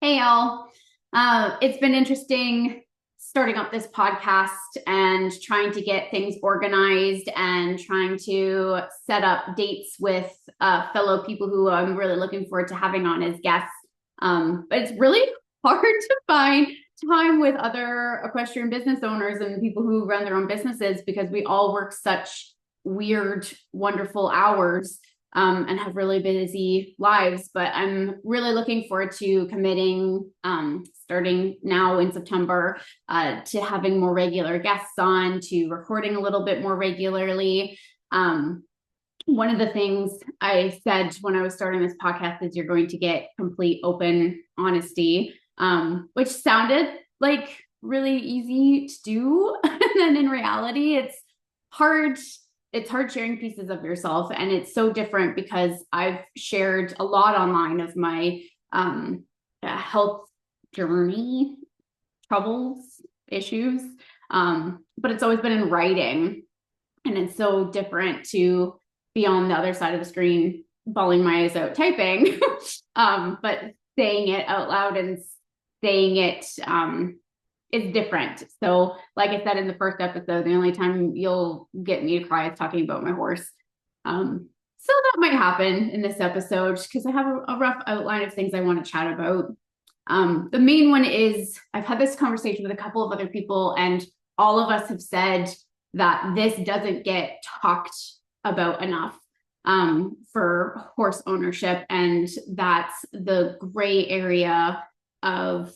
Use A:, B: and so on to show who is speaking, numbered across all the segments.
A: Hey, all. It's been interesting starting up this podcast and trying to get things organized and trying to set up dates with fellow people who I'm really looking forward to having on as guests. But it's really hard to find time with other equestrian business owners and people who run their own businesses because we all work such weird, wonderful hours and have really busy lives. But I'm really looking forward to committing, starting now in September, to having more regular guests on, to recording a little bit more regularly. One of the things I said when I was starting this podcast is you're going to get complete open honesty, which sounded like really easy to do. And then in reality, hard it's hard sharing pieces of yourself, and it's so different because I've shared a lot online of my health journey, troubles, issues, but it's always been in writing, and it's so different to be on the other side of the screen bawling my eyes out typing, but saying it out loud and saying it is different. So like I said in the first episode, the only time you'll get me to cry is talking about my horse. So that might happen in this episode because I have a rough outline of things I want to chat about. The main one is I've had this conversation with a couple of other people, and all of us have said that this doesn't get talked about enough for horse ownership, and that's the gray area of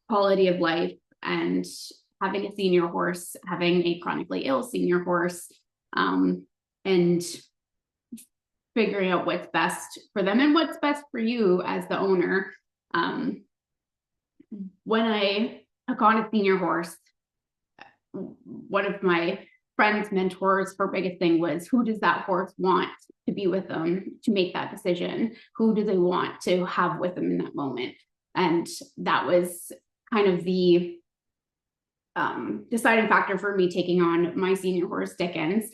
A: quality of life and having a senior horse, having a chronically ill senior horse, and figuring out what's best for them and what's best for you as the owner. When I took on a senior horse, one of my friends, mentors, her biggest thing was, who does that horse want to be with them to make that decision? Who do they want to have with them in that moment? And that was kind of the deciding factor for me taking on my senior horse, Dickens,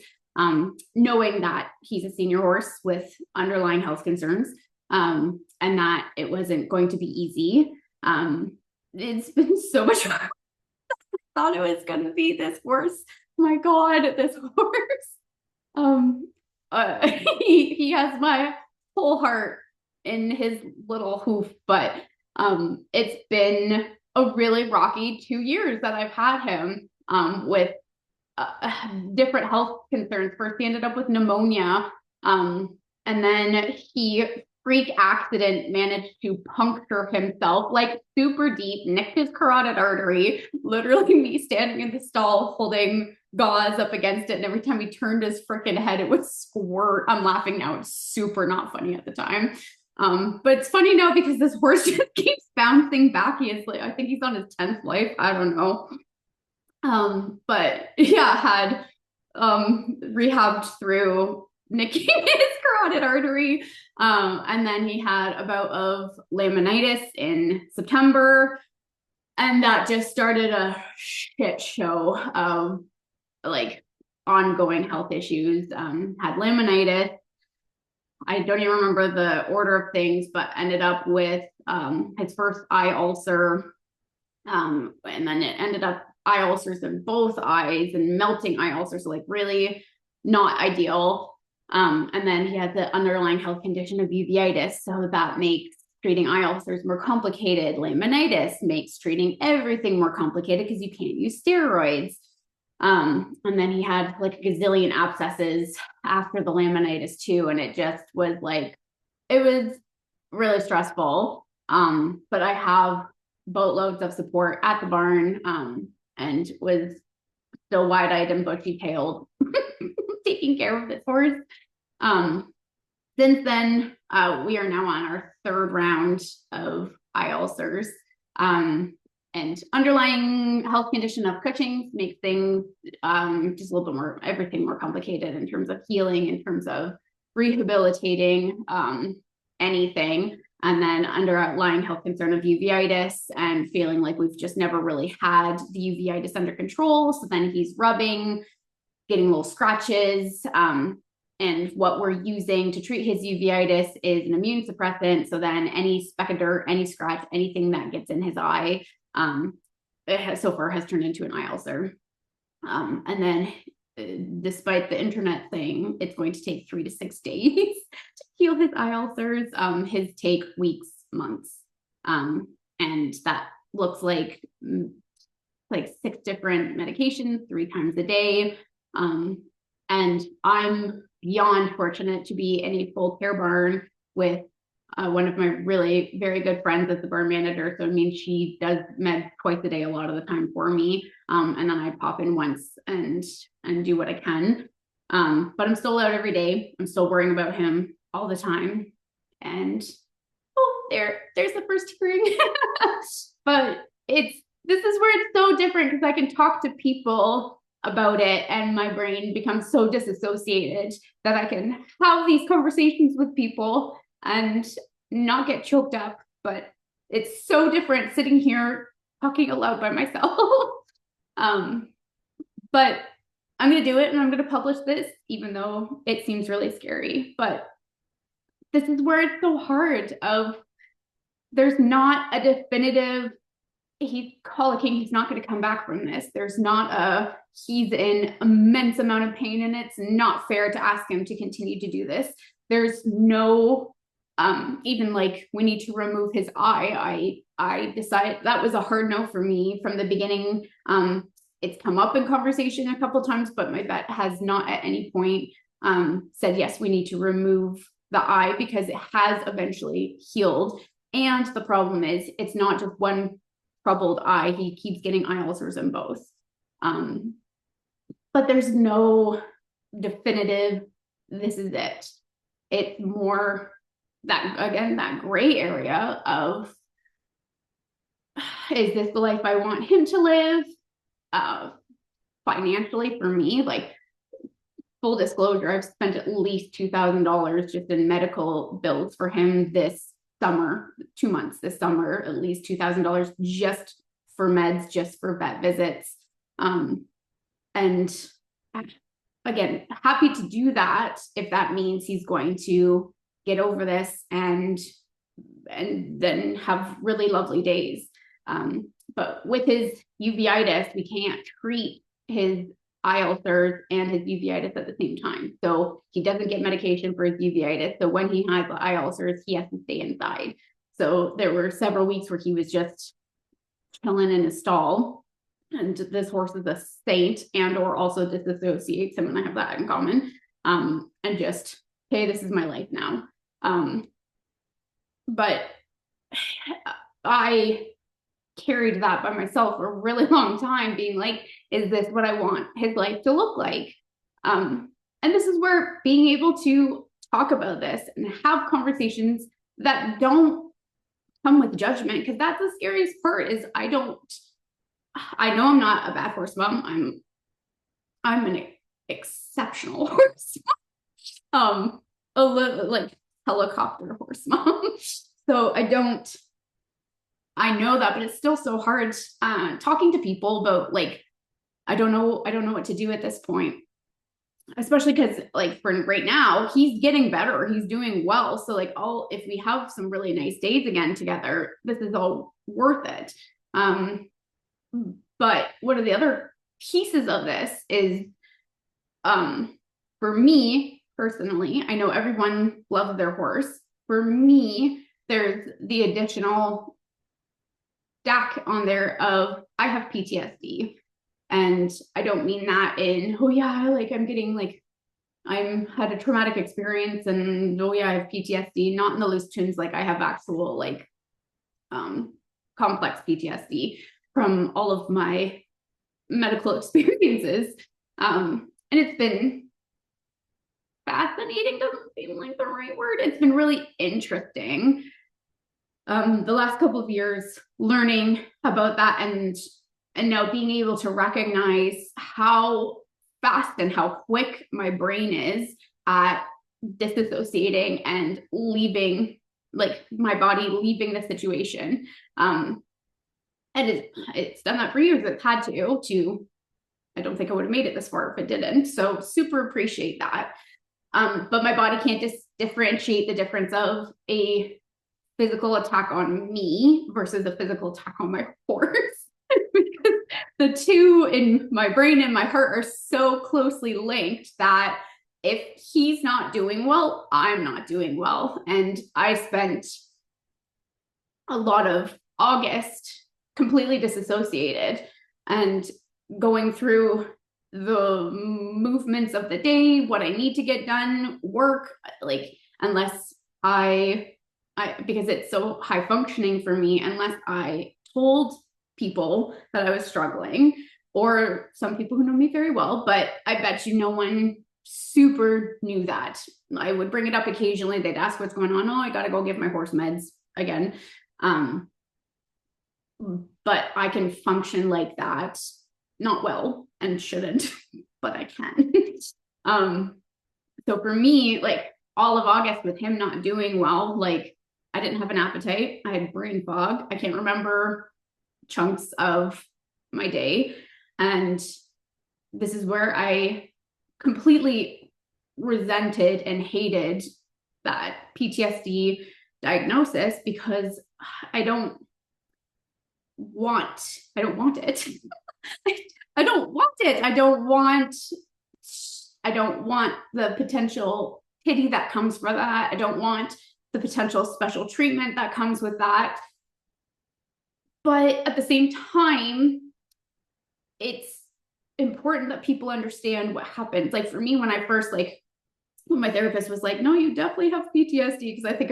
A: knowing that he's a senior horse with underlying health concerns, and that it wasn't going to be easy. It's been so much fun. I thought it was going to be this horse. My God, this horse. He has my whole heart in his little hoof, but it's been a really rocky 2 years that I've had him, with different health concerns. First, he ended up with pneumonia, and then he freak accident managed to puncture himself like super deep, nicked his carotid artery, literally me standing in the stall holding gauze up against it, and every time he turned his freaking head it would squirt. I'm laughing now, it's super not funny at the time. But it's funny now because this horse just keeps bouncing back. He is like, I think he's on his 10th life. I don't know. But yeah, had rehabbed through nicking his carotid artery. And then he had a bout of laminitis in September. And that just started a shit show of like ongoing health issues. Had laminitis. I don't even remember the order of things, but ended up with his first eye ulcer. And then it ended up eye ulcers in both eyes and melting eye ulcers, so like really not ideal. And then he had the underlying health condition of uveitis. So that makes treating eye ulcers more complicated. Laminitis makes treating everything more complicated because you can't use steroids. And then he had like a gazillion abscesses after the laminitis too. And it just was like, it was really stressful. But I have boatloads of support at the barn, and was still wide-eyed and bushy-tailed taking care of this horse. Since then, we are now on our third round of eye ulcers. And underlying health condition of Cushing's makes things just a little bit more, everything more complicated in terms of healing, in terms of rehabilitating anything. And then underlying health concern of uveitis and feeling like we've just never really had the uveitis under control. So then he's rubbing, getting little scratches. And what we're using to treat his uveitis is an immune suppressant. So then any speck of dirt, any scratch, anything that gets in his eye, so far has turned into an eye ulcer. And then despite the internet thing, it's going to take 3 to 6 days to heal his eye ulcers. His take weeks, months. And that looks like 6 different medications 3 times a day. And I'm beyond fortunate to be in a full care barn with one of my really very good friends as the barn manager. So, I mean, she does med twice a day, a lot of the time for me. And then I pop in once and do what I can. But I'm still out every day. I'm still worrying about him all the time. And there's the first hearing. But this is where it's so different, because I can talk to people about it and my brain becomes so disassociated that I can have these conversations with people and not get choked up. But it's so different sitting here talking aloud by myself. But I'm going to do it, and I'm going to publish this, even though it seems really scary. But this is where it's so hard. There's not a definitive, he's colicking, he's not going to come back from this. There's not he's in immense amount of pain, and it's not fair to ask him to continue to do this. There's no, even like, we need to remove his eye. I decided that was a hard no for me from the beginning. It's come up in conversation a couple times, but my vet has not at any point said, yes, we need to remove the eye, because it has eventually healed. And the problem is, it's not just one troubled eye. He keeps getting eye ulcers in both. But there's no definitive, this is it. It's more that, again, that gray area of, is this the life I want him to live? Financially, for me, like, full disclosure, I've spent at least $2,000 just in medical bills for him this summer, 2 months this summer, at least $2,000 just for meds, just for vet visits. And again, happy to do that if that means he's going to get over this and then have really lovely days. But with his uveitis, we can't treat his eye ulcers and his uveitis at the same time. So he doesn't get medication for his uveitis. So when he has the eye ulcers, he has to stay inside. So there were several weeks where he was just chilling in his stall. And this horse is a saint, and or also disassociates him, and I have that in common. And just, hey, this is my life now. But I carried that by myself for a really long time, being like, is this what I want his life to look like? And this is where being able to talk about this and have conversations that don't come with judgment, because that's the scariest part, is I know I'm not a bad horse mom. I'm an exceptional horse mom. A little like helicopter horse mom. So I know that, but it's still so hard talking to people about, like, I don't know what to do at this point, especially because, like, for right now, he's getting better, he's doing well. So, like, if we have some really nice days again together, this is all worth it. But one of the other pieces of this is, for me personally, I know everyone loves their horse. For me, there's the additional stack on there of, I have PTSD. And I don't mean that in, oh yeah, like I'm getting like, I'm had a traumatic experience and oh yeah, I have PTSD, not in the loose tunes, like I have actual like complex PTSD from all of my medical experiences. And it's been fascinating, doesn't seem like the right word. It's been really interesting. The last couple of years learning about that and now being able to recognize how fast and how quick my brain is at disassociating and leaving, like my body leaving the situation. And it's done that for years. It's had to, I don't think I would have made it this far if it didn't. So super appreciate that. But my body can't differentiate the difference of a physical attack on me versus a physical attack on my horse. Because the two in my brain and my heart are so closely linked that if he's not doing well, I'm not doing well. And I spent a lot of August completely disassociated and going through the movements of the day, what I need to get done, work, like unless I because it's so high functioning for me, unless I told people that I was struggling, or some people who know me very well, but I bet you no one super knew that. I would bring it up occasionally. They'd ask what's going on. Oh, I got to go give my horse meds again. But I can function like that, not well and shouldn't, but I can. So for me, like all of August with him not doing well, like I didn't have an appetite. I had brain fog. I can't remember chunks of my day. And this is where I completely resented and hated that PTSD diagnosis, because I don't want it. I don't want it. I don't want the potential pity that comes for that. I don't want the potential special treatment that comes with that. But at the same time, it's important that people understand what happens. Like for me, when I first, like, when my therapist was like, no, you definitely have PTSD, because I think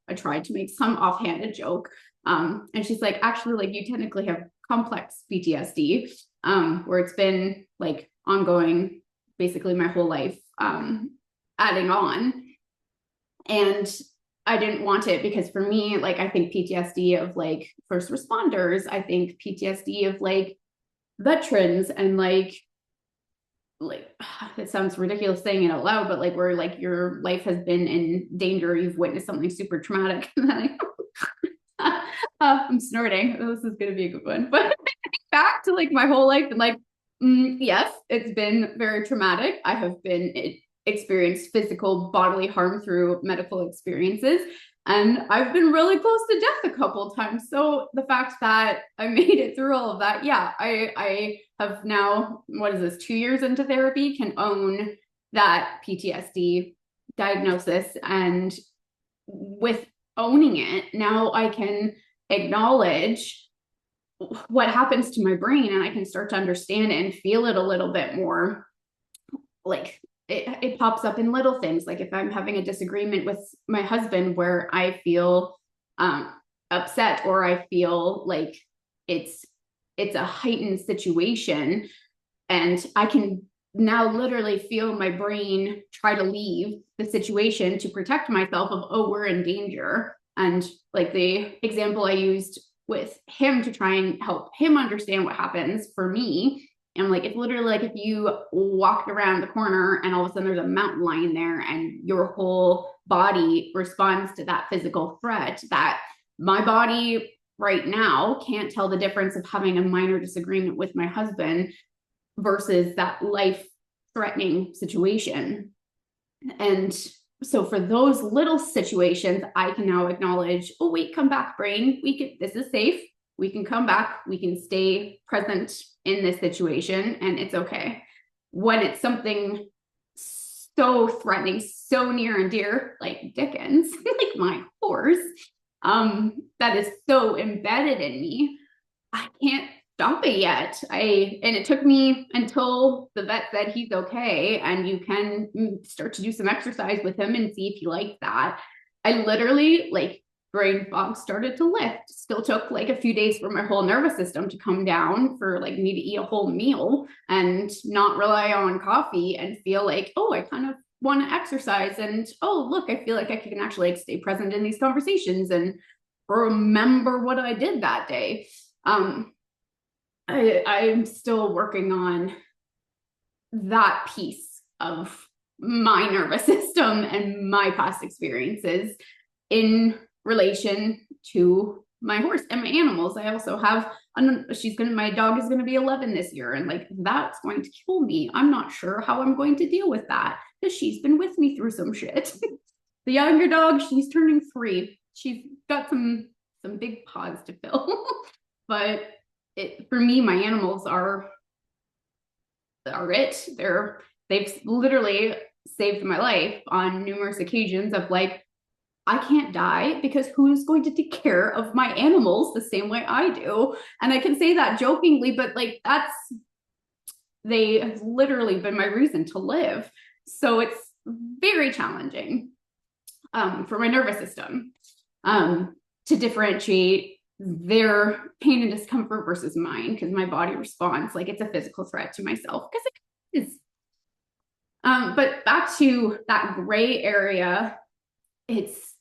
A: I tried to make some offhanded joke. And she's like, actually, like you technically have complex PTSD, where it's been like ongoing basically my whole life, adding on. And I didn't want it, because for me, like, I think PTSD of like first responders, I think PTSD of like veterans, and like it sounds ridiculous saying it out loud, but like where like your life has been in danger, you've witnessed something super traumatic. I'm snorting. This is going to be a good one. But back to like my whole life, and like, yes, it's been very traumatic. I have been experienced physical bodily harm through medical experiences, and I've been really close to death a couple of times. So the fact that I made it through all of that, yeah, I have now, what is this, 2 years into therapy, can own that PTSD diagnosis. And with owning it, now I can acknowledge what happens to my brain, and I can start to understand it and feel it a little bit more. Like it pops up in little things. Like if I'm having a disagreement with my husband where I feel upset, or I feel like it's a heightened situation, and I can now literally feel my brain try to leave the situation to protect myself of, oh, we're in danger. And like the example I used with him to try and help him understand what happens for me, and like, it's literally like if you walked around the corner and all of a sudden there's a mountain lion there, and your whole body responds to that physical threat, that my body right now can't tell the difference of having a minor disagreement with my husband versus that life-threatening situation. And so for those little situations, I can now acknowledge, oh, wait, come back, brain. This is safe. We can come back. We can stay present in this situation, and it's okay. When it's something so threatening, so near and dear, like Dickens, like my horse, that is so embedded in me, I can't stop it yet. And it took me until the vet said he's okay and you can start to do some exercise with him and see if he likes that. I literally, like, brain fog started to lift. Still took like a few days for my whole nervous system to come down, for like me to eat a whole meal and not rely on coffee, and feel like, oh, I kind of want to exercise, and oh, look, I feel like I can actually like stay present in these conversations and remember what I did that day. I'm still working on that piece of my nervous system and my past experiences in relation to my horse and my animals. I also have, my dog is going to be 11 this year, and like, that's going to kill me. I'm not sure how I'm going to deal with that. because she's been with me through some shit. The younger dog, she's turning 3. She's got some big paws to fill. But for me, my animals are it. They've literally saved my life on numerous occasions of like, I can't die because who's going to take care of my animals the same way I do? And I can say that jokingly, but like they have literally been my reason to live. So it's very challenging for my nervous system to differentiate their pain and discomfort versus mine, because my body responds like it's a physical threat to myself, because it is. But back to that gray area, it's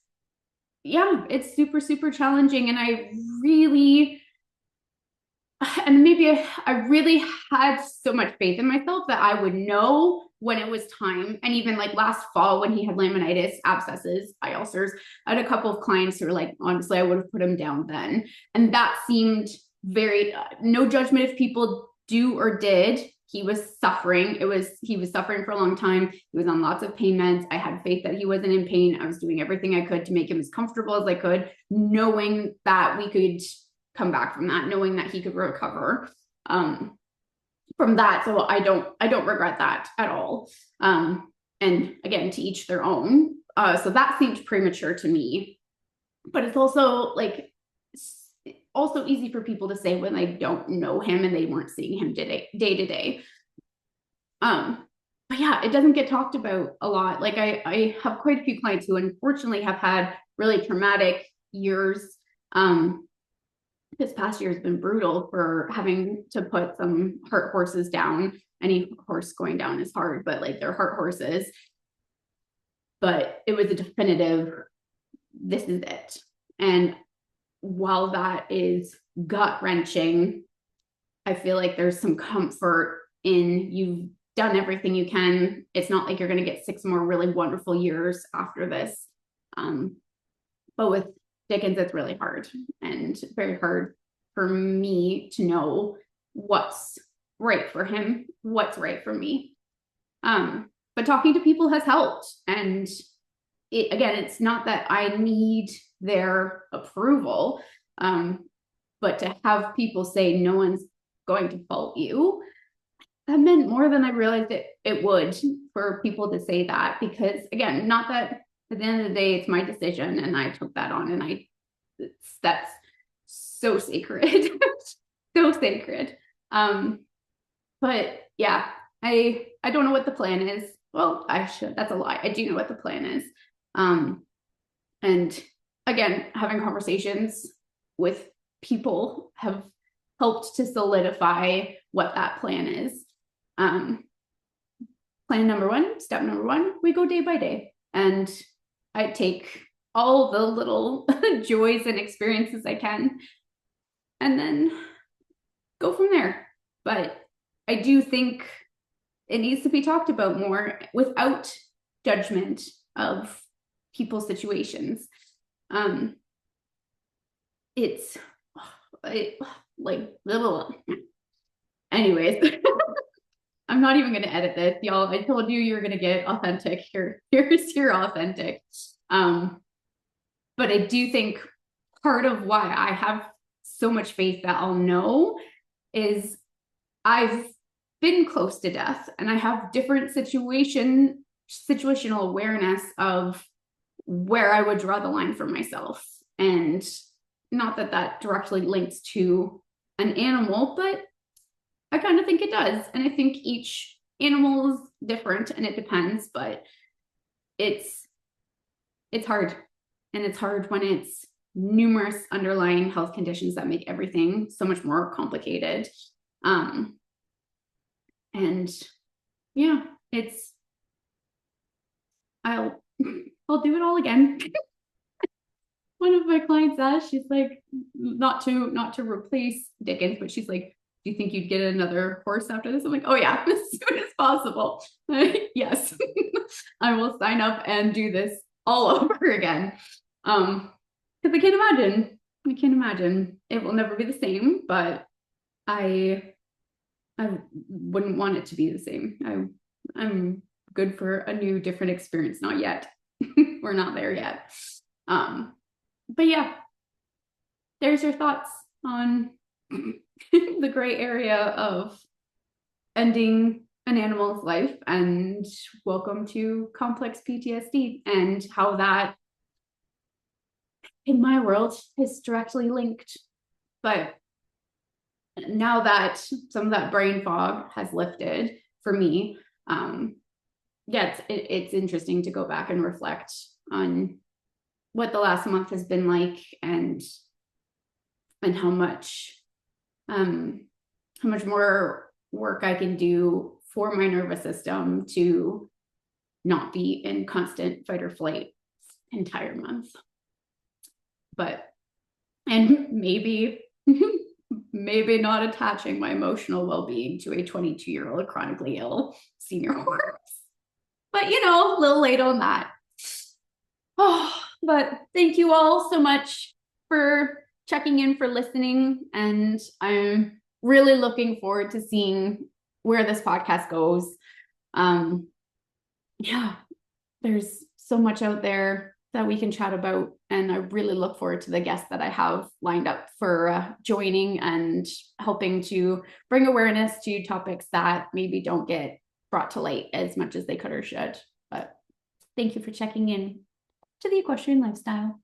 A: super, super challenging. And maybe I really had so much faith in myself that I would know when it was time. And even like last fall when he had laminitis, abscesses, eye ulcers, I had a couple of clients who were like, honestly, I would have put him down then. And that seemed very, no judgment if people do or did. He was suffering. He was suffering for a long time. He was on lots of pain meds. I had faith that he wasn't in pain. I was doing everything I could to make him as comfortable as I could, knowing that we could come back from that, knowing that he could recover from that. So I don't regret that at all. And again, to each their own. So that seemed premature to me, but it's also like easy for people to say when they don't know him and they weren't seeing him day to day. But yeah, it doesn't get talked about a lot. Like I have quite a few clients who unfortunately have had really traumatic years. This past year has been brutal for having to put some heart horses down. Any horse going down is hard, but like they're heart horses. But it was a definitive, this is it. And while that is gut wrenching, I feel like there's some comfort in you've done everything you can. It's not like you're going to get 6 more really wonderful years after this. But with Dickens, it's really hard and very hard for me to know what's right for him, what's right for me. But talking to people has helped. And it's not that I need their approval, but to have people say no one's going to fault you, that meant more than I realized it would, for people to say that. Because again, not that at the end of the day, it's my decision and I took that on, and that's so sacred, so sacred. But yeah, I don't know what the plan is. Well, that's a lie. I do know what the plan is. And again, having conversations with people have helped to solidify what that plan is. Plan number 1, step number 1, we go day by day. And I take all the little joys and experiences I can, and then go from there. But I do think it needs to be talked about more without judgment of people's situations. It's like little, anyways. I'm not even going to edit this, y'all. I told you you're going to get authentic. Here's your authentic. But I do think part of why I have so much faith that I'll know is I've been close to death, and I have different situational awareness of where I would draw the line for myself. And not that directly links to an animal, but I kind of think it does. And I think each animal is different and it depends, but it's hard. And it's hard when it's numerous underlying health conditions that make everything so much more complicated. And yeah, I'll do it all again. One of my clients asked, she's like, not to replace Dickens, but she's like, do you think you'd get another horse after this? I'm like, oh yeah, as soon as possible. Yes, I will sign up and do this all over again. Because I can't imagine it will never be the same, but I wouldn't want it to be the same. I'm good for a new, different experience. Not yet. We're not there yet. But yeah, there's your thoughts on the gray area of ending an animal's life, and welcome to complex PTSD and how that in my world is directly linked. But now that some of that brain fog has lifted for me, yeah, it's interesting to go back and reflect on what the last month has been like, and how much more work I can do for my nervous system to not be in constant fight or flight entire month. And maybe not attaching my emotional well-being to a 22-year-old chronically ill senior horse. But a little late on that. But thank you all so much for checking in, for listening, and I'm really looking forward to seeing where this podcast goes. Yeah, there's so much out there that we can chat about, and I really look forward to the guests that I have lined up for joining and helping to bring awareness to topics that maybe don't get brought to light as much as they could or should. But thank you for checking in to the Equestrian Lifestyle.